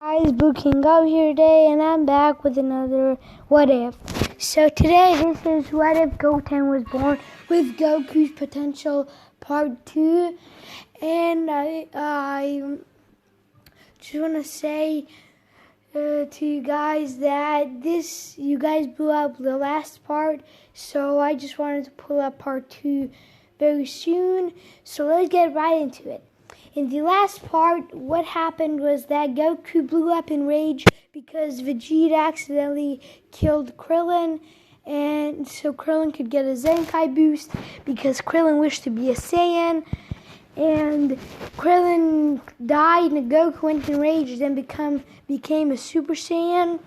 Guys, Blue King Go here today, and I'm back with another What If. So today, this is What If Goten was born with Goku's Potential Part 2. And I just want to say to you guys that you guys blew up the last part, so I just wanted to pull up Part 2 very soon. So let's get right into it. In the last part, what happened was that Goku blew up in rage because Vegeta accidentally killed Krillin, and so Krillin could get a Zenkai boost because Krillin wished to be a Saiyan, and Krillin died and Goku went in rage and then became a Super Saiyan.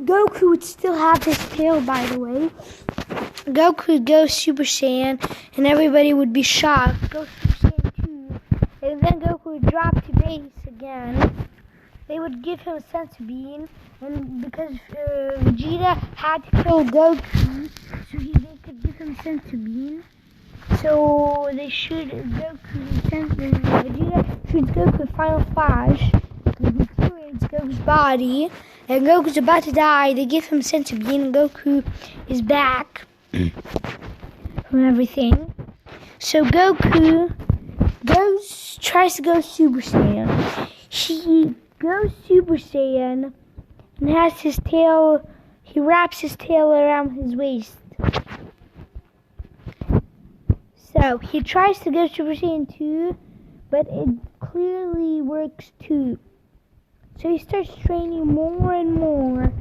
Goku would still have his tail, by the way. Goku would go Super Saiyan and everybody would be shocked. Go Super Saiyan 2. And then Goku would drop to base again. They would give him a sense bean, and because Vegeta had to kill Goku, so they could give him sense bean. So they shoot Vegeta shoots Goku with Final Flash, deteriorates Goku's body, and Goku's about to die. They give him sense bean, and Goku is back from everything. So Goku tries to go Super Saiyan. He goes Super Saiyan and has his tail, he wraps his tail around his waist. So he tries to go Super Saiyan 2, but it clearly works too. So he starts training more and more,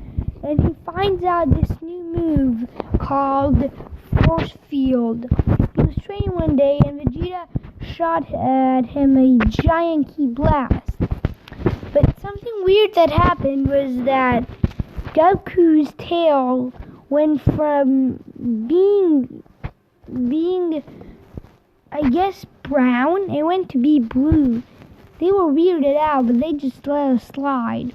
and he finds out this new move called Force Field. He was training one day and Vegeta shot at him a giant ki blast. But something weird that happened was that Goku's tail went from being I guess brown, it went to be blue. They were weirded out, but they just let it slide.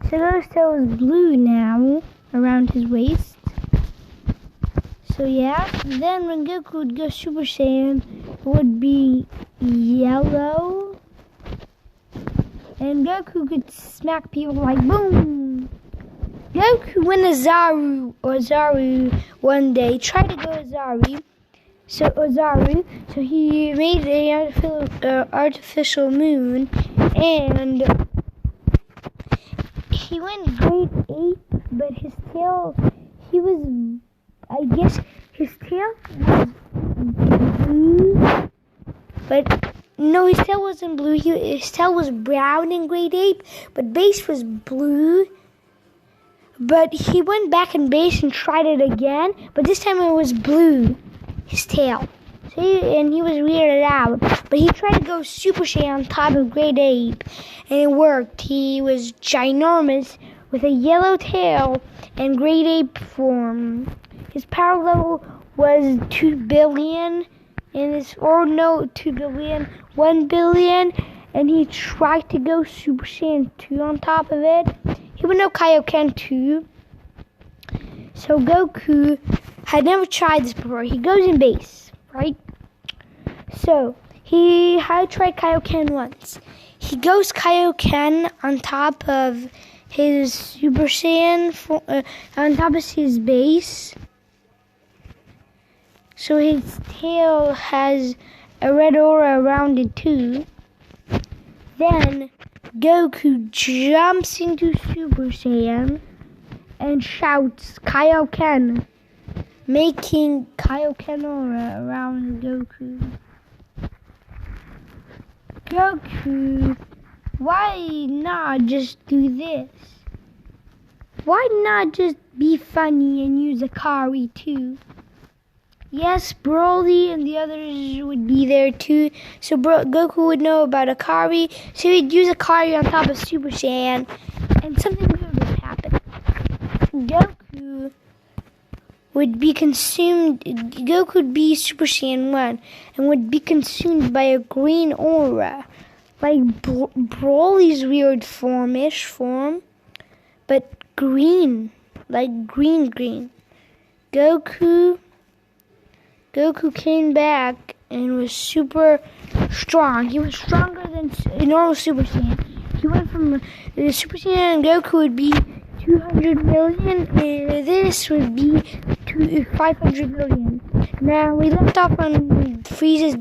So Goku's tail is blue now around his waist. So yeah, then when Goku would go Super Saiyan, it would be yellow. And Goku could smack people like boom. Goku went Ozaru one day, tried to go Ozaru. So he made an artificial moon, and he went Great Ape, but his tail, I guess his tail was blue, but no, his tail wasn't blue. His tail was brown in Great Ape, but base was blue. But he went back in base and tried it again, but this time it was blue, his tail. So he was weirded out, but he tried to go Super Saiyan on top of Great Ape, and it worked. He was ginormous with a yellow tail and Great Ape form. His power level was 2 billion, 2 billion, 1 billion, and he tried to go Super Saiyan 2 on top of it. He would know Kaioken 2. So Goku had never tried this before. He goes in base, right? So he had tried Kaioken once. He goes Kaioken on top of his Super Saiyan, on top of his base. So his tail has a red aura around it too. Then Goku jumps into Super Saiyan and shouts Kaioken, making Kaioken aura around Goku. Goku, why not just do this? Why not just be funny and use Akari too? Yes, Broly and the others would be there too, so Goku would know about Akari, so he'd use Akari on top of Super Saiyan, and something weird would happen. Goku would be Super Saiyan 1, and would be consumed by a green aura, like Broly's weird form, but green, like green. Goku came back and was super strong. He was stronger than a normal Super Saiyan. he went from Super Saiyan Goku would be 200 million, and this would be 500 million. Now, we left off on Frieza's,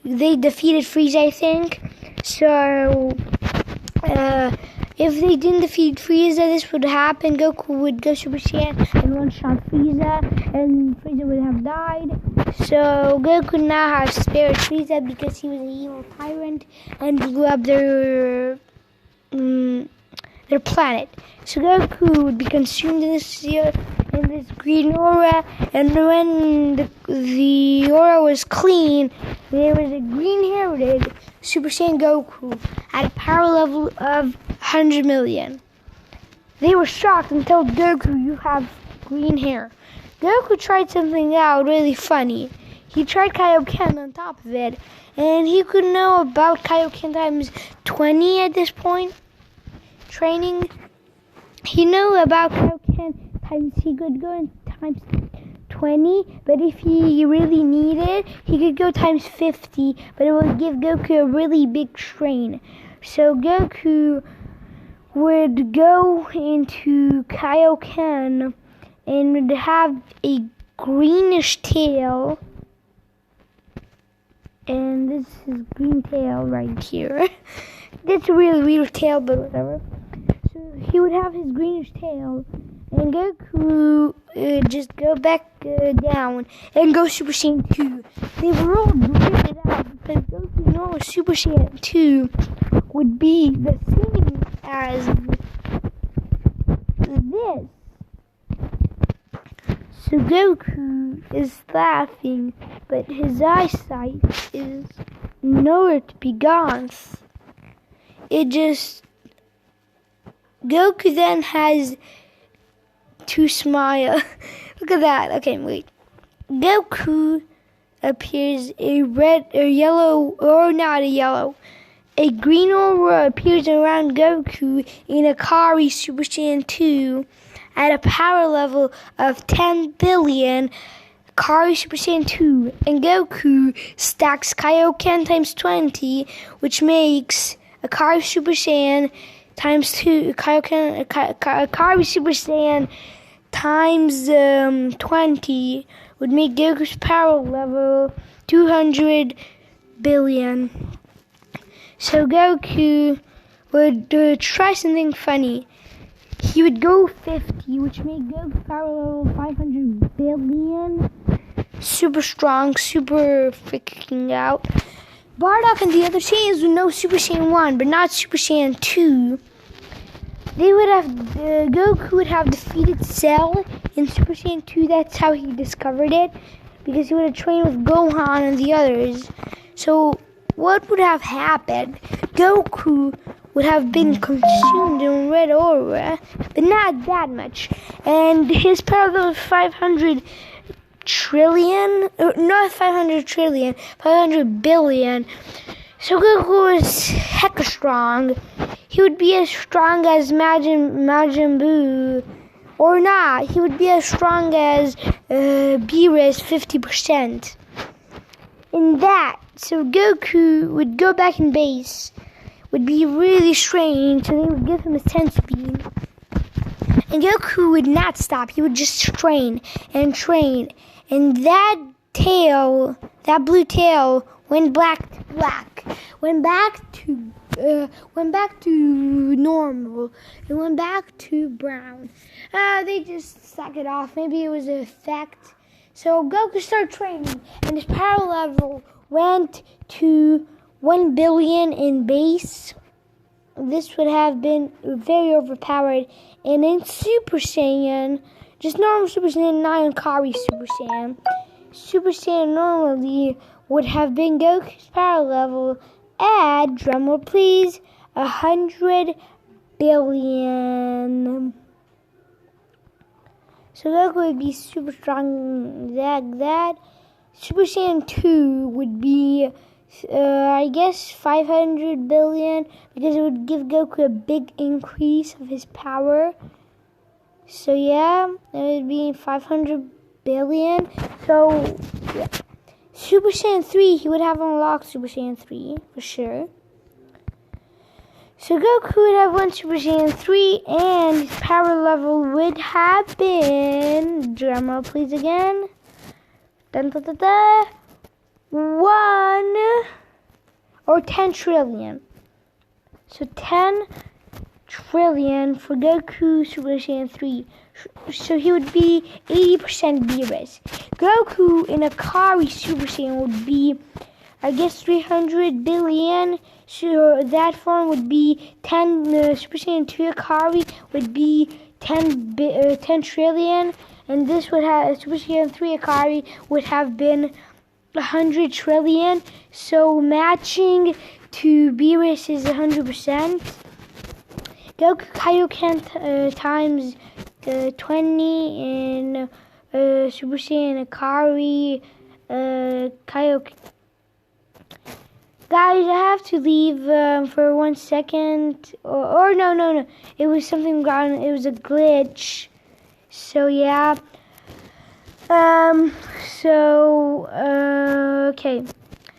they defeated Frieza, I think. So, if they didn't defeat Frieza, this would happen. Goku would go Super Saiyan and one-shot Frieza, and Frieza would have died. So Goku now has spared Frieza because he was an evil tyrant and blew up their planet. So Goku would be consumed in this green aura, and when the aura was clean, there was a green-haired Super Saiyan Goku at a power level of 100 million. They were shocked and told Goku, "You have green hair." Goku tried something out really funny. He tried Kaioken on top of it, and he could know about Kaioken times 20 at this point. Training, he knew about Kaioken times, he could go in times 20, but if he really needed, he could go times 50, but it would give Goku a really big strain. So Goku would go into Kaioken and would have a greenish tail, and this is green tail right here. That's a really weird tail, but whatever. So he would have his greenish tail, and Goku just go back down and go Super Saiyan 2. They were all weirded out because Goku normal Super Saiyan 2 would be the same as this. So Goku is laughing, but his eyesight is nowhere to be gone. Goku then has to smile. Look at that. Okay, wait. Goku appears a green aura appears around Goku in Akari Super Saiyan 2 at a power level of 10 billion. Akari Super Saiyan 2 and Goku stacks Kaioken times 20, which makes Akari Super Saiyan times 2, Akari Super Saiyan times 20 would make Goku's power level 200 billion. So Goku would try something funny. He would go 50, which made Goku's power level 500 billion. Super strong, super freaking out. Bardock and the other Saiyans would know Super Saiyan 1, but not Super Saiyan 2. They would have, Goku would have defeated Cell in Super Saiyan 2. That's how he discovered it, because he would have trained with Gohan and the others. So what would have happened? Goku would have been consumed in red aura, but not that much. And his power level was 500 trillion, not 500 trillion, 500 billion. So Goku was hecka strong. He would be as strong as Majin Buu, or not. He would be as strong as Beerus 50%. In that, so Goku would go back in base, would be really strange, so they would give him a 10 speed. And Goku would not stop. He would just train and train. And that tail, that blue tail, went black to black. Went back to normal. It went back to brown. They just suck it off. Maybe it was an effect. So Goku started training, and his power level went to 1 billion in base. This would have been very overpowered. And in Super Saiyan, just normal Super Saiyan, not Akari Super Saiyan, Super Saiyan normally would have been Goku's power level at, drumroll please, 100 billion. So Goku would be super strong like that. Super Saiyan 2 would be, I guess, 500 billion, because it would give Goku a big increase of his power. So yeah, it would be 500 billion. So yeah. Super Saiyan 3, he would have unlocked Super Saiyan 3 for sure. So Goku would have won Super Saiyan 3, and his power level would have been, drumroll please again, dun, dun, dun, dun, 1 or 10 trillion. So 10 trillion for Goku Super Saiyan 3. So he would be 80% Beerus. Goku in Akari Super Saiyan would be, I guess, 300 billion. So that form would be 10, Super Saiyan 2 Akari would be 10 trillion. And this would have, Super Saiyan 3 Akari would have been 100 trillion. So matching to Beerus is 100%. Goku Kaioken times 20 in Super Saiyan Akari Kaioken. Guys, I have to leave for 1 second. Or no. It was something wrong. It was a glitch. So yeah. Okay.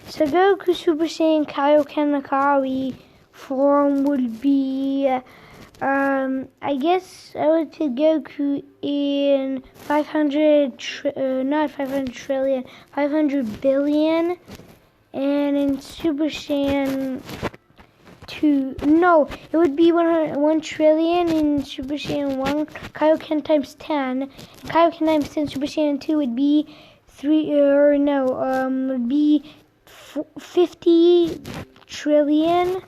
So Goku Super Saiyan Kaioken Akari form would be, I guess I would take Goku in 500 billion. And in Super Saiyan 2, no, it would be 1 trillion in Super Saiyan 1, Kaioken times 10. And Kaioken times 10 Super Saiyan 2 would be 50 trillion.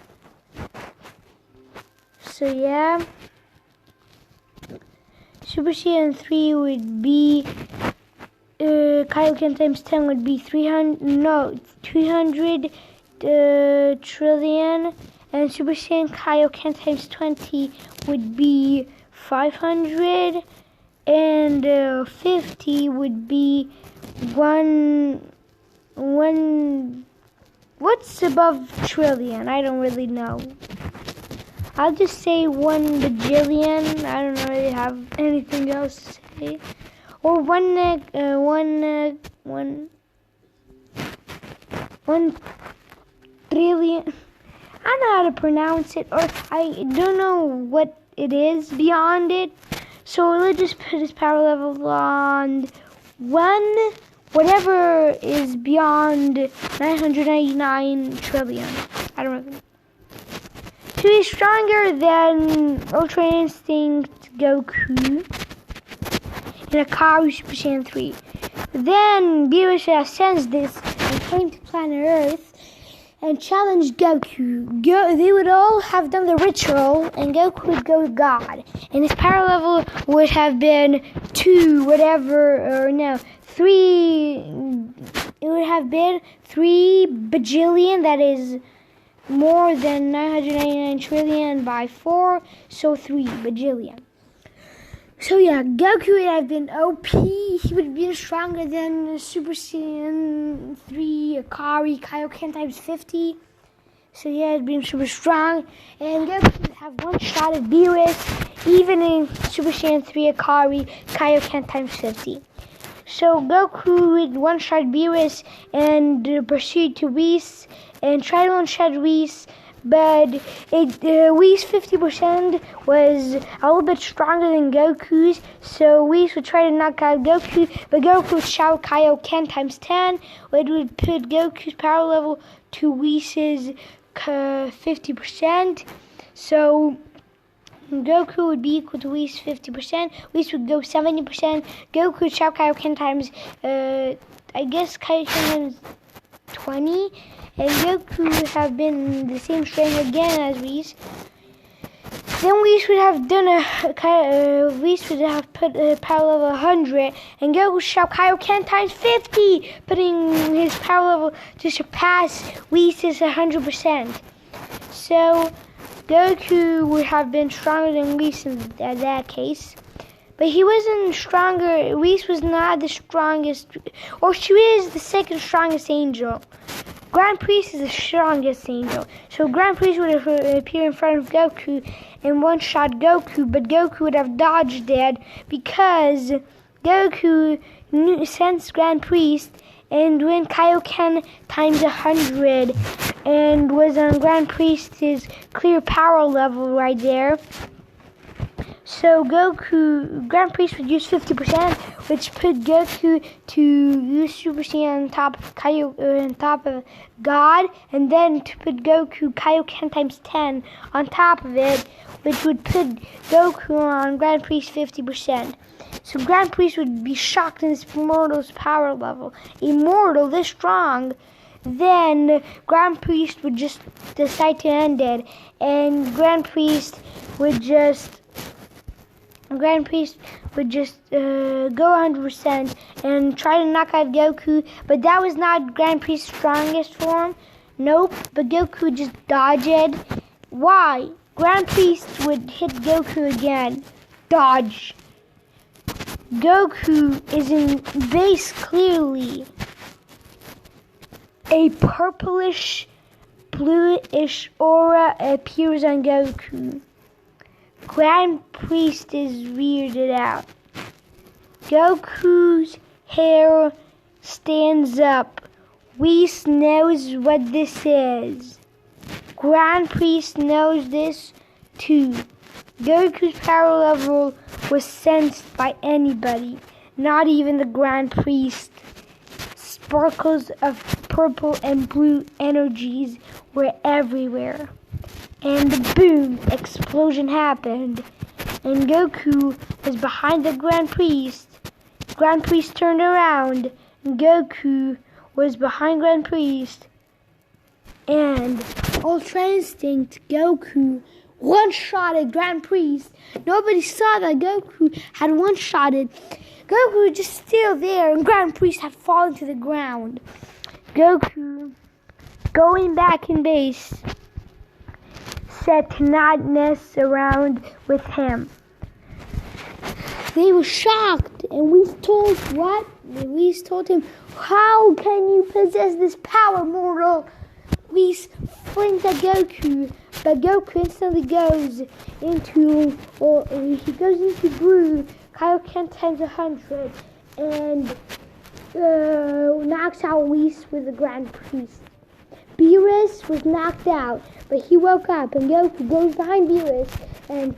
So yeah. Super Saiyan 3 would be Kaioken times 10 would be 300 trillion, and Super Saiyan Kaioken times 20 would be 500, and 50 would be one. What's above trillion? I don't really know. I'll just say 1 bajillion. I don't really have anything else to say. Or 1 trillion. I don't know how to pronounce it, or I don't know what it is beyond it. So let's just put his power level on 1, whatever is beyond 999 trillion. I don't know. To be stronger than Ultra Instinct Goku in Akari Super Saiyan 3. Then Beerus sensed this and came to planet Earth and challenged Goku. They would all have done the ritual, and Goku would go God. And his power level would have been 3. It would have been 3 bajillion, that is more than 999 trillion by 4, so 3 bajillion. So yeah, Goku would have been OP. He would have been stronger than Super Saiyan 3 Akari Kaioken times 50. So yeah, he'd been super strong. And Goku would have one shot at Beerus, even in Super Saiyan 3 Akari Kaioken times 50. So Goku would one-shot Beerus and proceed to Whis and try to one-shot Whis, but Whis 50% was a little bit stronger than Goku's, so Whis would try to knock out Goku, but Goku would shout Kaioken times 10, which would put Goku's power level to Whis's 50%. So Goku would be equal to Whis 50%. Whis would go 70%. Goku would shout Kaioken times, I guess Kaioken is 20. And Goku would have been the same strength again as Whis. Then Whis would have done Whis would have put a power level 100, and Goku would shout Kaioken times 50, putting his power level to surpass Whis' 100%. So Goku would have been stronger than Whis in that case. But he wasn't stronger. Whis was not the strongest, or she is the second strongest angel. Grand Priest is the strongest angel. So Grand Priest would have appeared in front of Goku and one-shot Goku, but Goku would have dodged that because Goku sensed Grand Priest and went Kaioken times 100 and was on Grand Priest's clear power level right there. So Grand Priest would use 50%, which put Goku to use Super Saiyan on top of God, and then to put Goku Kaioken times 10 on top of it, which would put Goku on Grand Priest 50%. So Grand Priest would be shocked in his immortal's power level. Immortal, this strong. Then Grand Priest would just decide to end it, and Grand Priest would just go 100% and try to knock out Goku, but that was not Grand Priest's strongest form. Nope, but Goku would just dodge it. Why? Grand Priest would hit Goku again. Dodge. Goku is in base clearly. A purplish, bluish aura appears on Goku. Grand Priest is weirded out. Goku's hair stands up. Whis knows what this is. Grand Priest knows this too. Goku's power level was sensed by anybody, not even the Grand Priest. Sparkles of purple and blue energies were everywhere. And the boom, explosion happened, and Goku was behind the Grand Priest. Grand Priest turned around, and Goku was behind Grand Priest. And Ultra Instinct Goku one-shotted Grand Priest. Nobody saw that Goku had one-shotted. Goku was just still there, and Grand Priest had fallen to the ground. Goku, going back in base, said to not mess around with him. They were shocked, and Whis told what? Whis told him, how can you possess this power, mortal? Whis flings at Goku, but Goku instantly goes into blue, Kaioken times 100, and knocks out Whis with the Grand Priest. Beerus was knocked out, but he woke up, and Goku goes behind Beerus and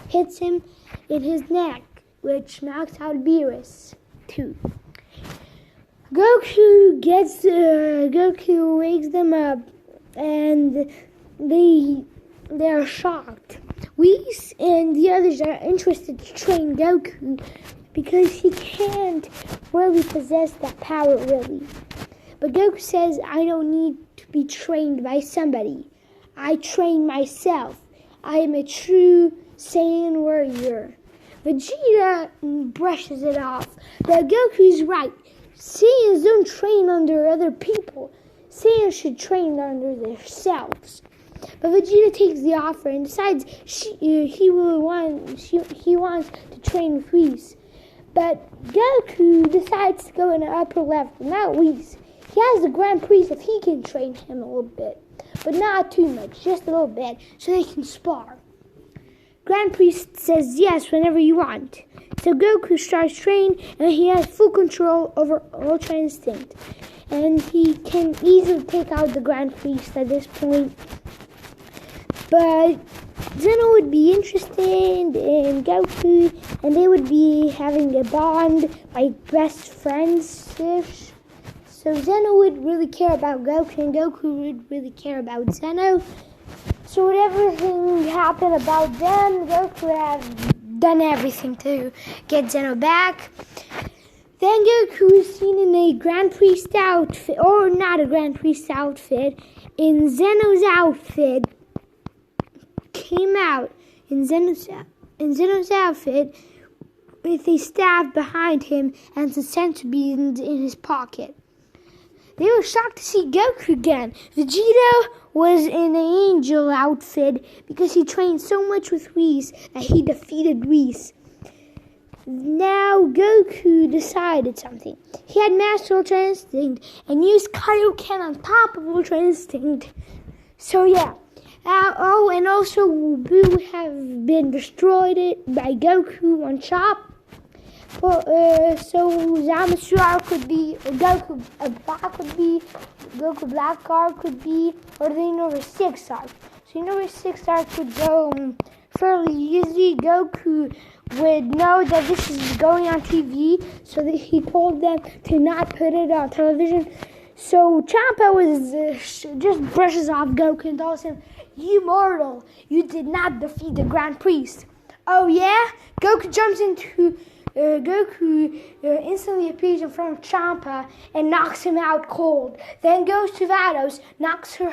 hits him in his neck, which knocks out Beerus too. Goku wakes them up, and they are shocked. Whis and the others are interested to train Goku because he can't really possess that power really. But Goku says, I don't need to be trained by somebody. I train myself. I am a true Saiyan warrior. Vegeta brushes it off. But Goku's right. Saiyans don't train under other people. Saiyans should train under themselves. But Vegeta takes the offer and decides he wants to train with Whis. But Goku decides to go in an upper level, not Whis. He has the Grand Priest if he can train him a little bit. But not too much, just a little bit, so they can spar. Grand Priest says yes whenever you want. So Goku starts training, and he has full control over Ultra Instinct. And he can easily take out the Grand Priest at this point. But Zeno would be interested in Goku, and they would be having a bond like best friends-ish. So Zeno would really care about Goku, and Goku would really care about Zeno. So whatever thing happened about them, Goku would have done everything to get Zeno back. Then Goku was seen in a Grand Priest outfit, or not a Grand Priest outfit, in Zeno's outfit. Came out in Zeno's outfit with a staff behind him and some centipede in his pocket. They were shocked to see Goku again. Vegeta was in an angel outfit because he trained so much with Whis that he defeated Whis. Now Goku decided something. He had mastered Ultra Instinct and used Kaioken on top of Ultra instinct. So yeah. And also Boo have been destroyed by Goku on Chop. So Zamasu could be, or Goku Black could be, Goku Black Guard could be, or the number 6 arc. So number 6 arc would go fairly easy. Goku would know that this is going on TV, so that he told them to not put it on television. So Champa was just brushes off Goku and tells him, "You mortal, you did not defeat the Grand Priest." Oh yeah? Goku jumps into Goku instantly appears in front of Champa and knocks him out cold. Then goes to Vados, knocks her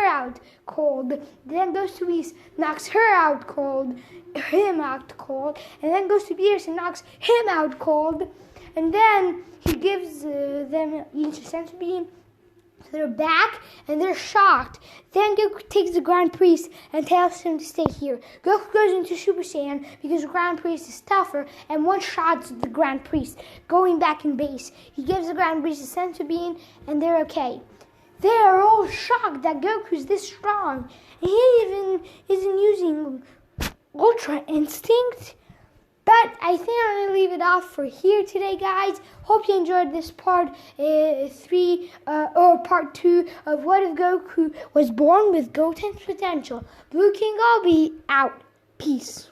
out cold. Then goes to Whis, knocks him out cold. And then goes to Beerus and knocks him out cold. And then he gives them each a sense beam. So they're back and they're shocked. Then Goku takes the Grand Priest and tells him to stay here. Goku goes into Super Saiyan because the Grand Priest is tougher and one-shots the Grand Priest, going back in base. He gives the Grand Priest a sense beam and they're okay. They are all shocked that Goku's this strong. And he even isn't using Ultra Instinct. But I think I'm going to leave it off for here today, guys. Hope you enjoyed this part 3 or part 2 of What If Goku Was Born with Goten's Potential. Blue King, I'll be out. Peace.